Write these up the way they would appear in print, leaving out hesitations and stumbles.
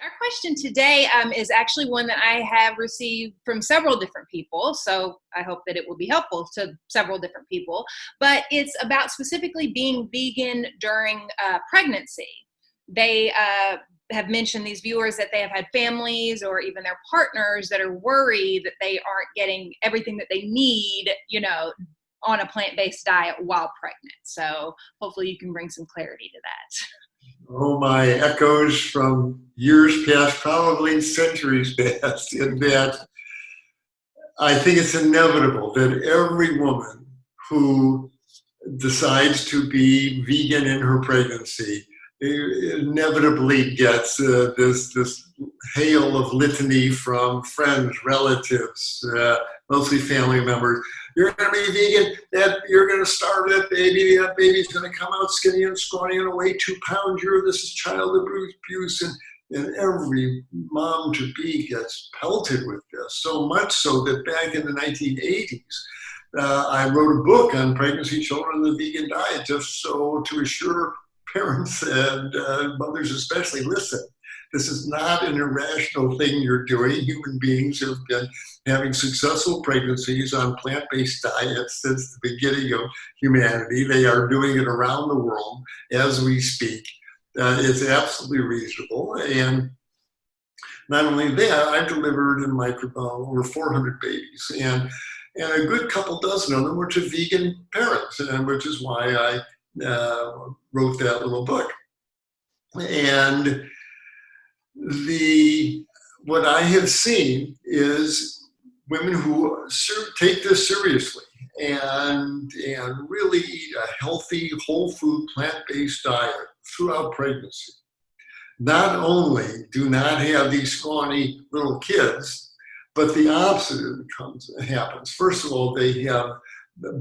Our question today is actually one that I have received from several different people, so I hope that it will be helpful to several different people, but it's about specifically being vegan during pregnancy. They have mentioned, these viewers, that they have had families or even their partners that are worried that they aren't getting everything that they need, on a plant-based diet while pregnant. So hopefully you can bring some clarity to that. Oh, my echoes from years past, probably centuries past, in that I think it's inevitable that every woman who decides to be vegan in her pregnancy inevitably gets this hail of litany from friends, relatives, mostly family members. You're going to be vegan, that you're going to starve that baby. That baby's going to come out skinny and scrawny and weigh 2 pounds. This is child abuse. And every mom to be gets pelted with this, so much so that back in the 1980s, I wrote a book on pregnancy, children, and the vegan diet, just so to assure parents and mothers especially, listen, this is not an irrational thing you're doing. Human beings have been having successful pregnancies on plant-based diets since the beginning of humanity. They are doing it around the world as we speak. It's absolutely reasonable. And not only that, I've delivered in my over 400 babies. And a good couple dozen of them were to vegan parents, which is why I wrote that little book. And what I have seen is women who take this seriously and really eat a healthy, whole food, plant-based diet throughout pregnancy. Not only do not have these scrawny little kids, but the opposite happens. First of all, they have,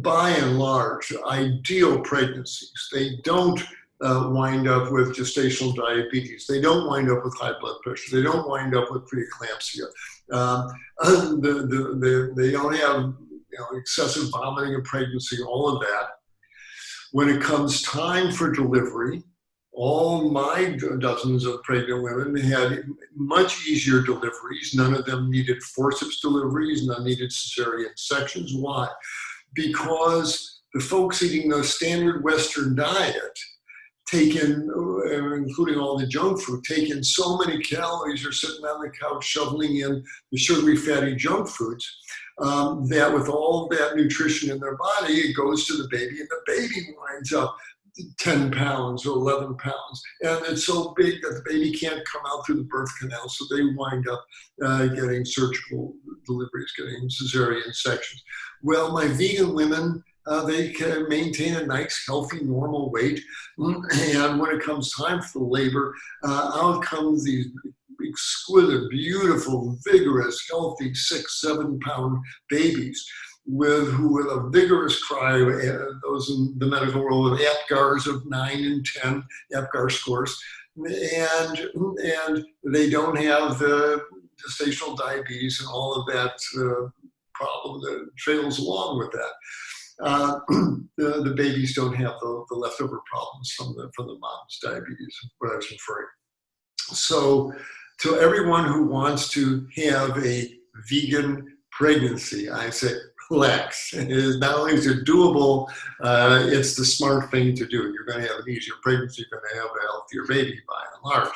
by and large, ideal pregnancies. They don't wind up with gestational diabetes. They don't wind up with high blood pressure. They don't wind up with preeclampsia. They don't have excessive vomiting in pregnancy, all of that. When it comes time for delivery, all my dozens of pregnant women had much easier deliveries. None of them needed forceps deliveries. None needed cesarean sections. Why? Because the folks eating the standard Western diet including all the junk food, take in so many calories, or sitting on the couch shoveling in the sugary, fatty junk foods, that with all that nutrition in their body, it goes to the baby, and the baby winds up 10 pounds or 11 pounds. And it's so big that the baby can't come out through the birth canal, so they wind up getting surgical deliveries, getting cesarean sections. Well, my vegan women, they can maintain a nice, healthy, normal weight. And when it comes time for labor, out comes these exquisite, beautiful, vigorous, healthy 6-7 pound babies with a vigorous cry, those in the medical world, with APGARs of 9 and 10, APGAR scores. And they don't have the gestational diabetes and all of that problem that trails along with that. The babies don't have the leftover problems from the mom's diabetes, what I was referring. So to everyone who wants to have a vegan pregnancy, I say, relax. It is not only is it doable, it's the smart thing to do. You're going to have an easier pregnancy, you're going to have a healthier baby by and large.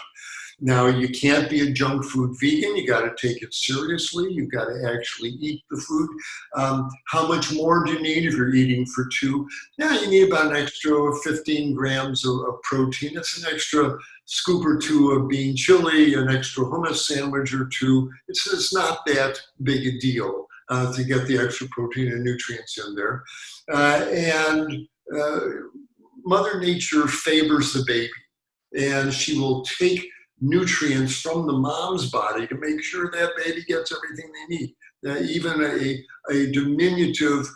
Now, you can't be a junk food vegan. You got to take it seriously. You've got to actually eat the food. How much more do you need if you're eating for two? Yeah, you need about an extra 15 grams of protein. It's an extra scoop or two of bean chili, an extra hummus sandwich or two. It's not that big a deal to get the extra protein and nutrients in there. Mother Nature favors the baby, and she will take nutrients from the mom's body to make sure that baby gets everything they need. Even a diminutive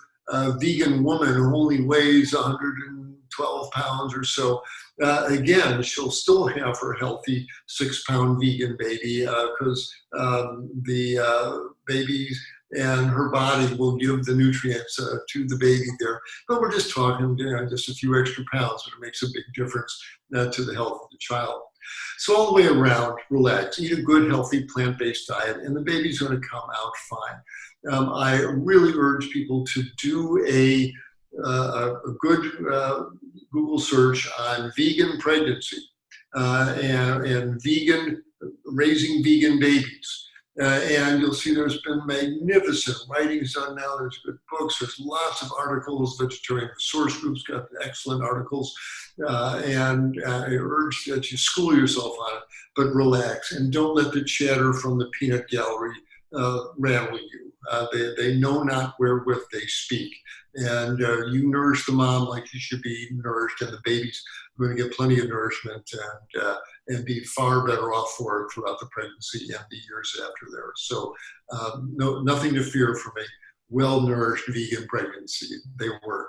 vegan woman who only weighs 112 pounds or so, again, she'll still have her healthy 6-pound vegan baby because the baby and her body will give the nutrients to the baby there. But we're just talking just a few extra pounds, but it makes a big difference to the health of the child. So all the way around, relax, eat a good, healthy, plant-based diet, and the baby's going to come out fine. I really urge people to do a good Google search on vegan pregnancy and vegan raising vegan babies. And you'll see there's been magnificent writings done now. There's good books. There's lots of articles. Vegetarian Source Group's got excellent articles. And I urge that you school yourself on it, but relax and don't let the chatter from the peanut gallery rattle you. They know not wherewith they speak. And you nourish the mom like she should be nourished, and the baby's going to get plenty of nourishment and be far better off for it throughout the pregnancy and the years after there. So nothing to fear from a well-nourished vegan pregnancy. They work.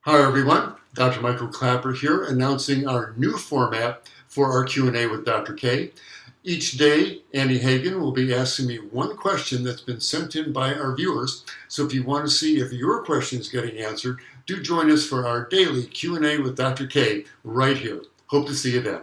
Hi, everyone. Dr. Michael Klaper here, announcing our new format for our Q&A with Dr. K. Each day, Annie Hagen will be asking me one question that's been sent in by our viewers. So if you want to see if your question is getting answered, do join us for our daily Q&A with Dr. K right here. Hope to see you then.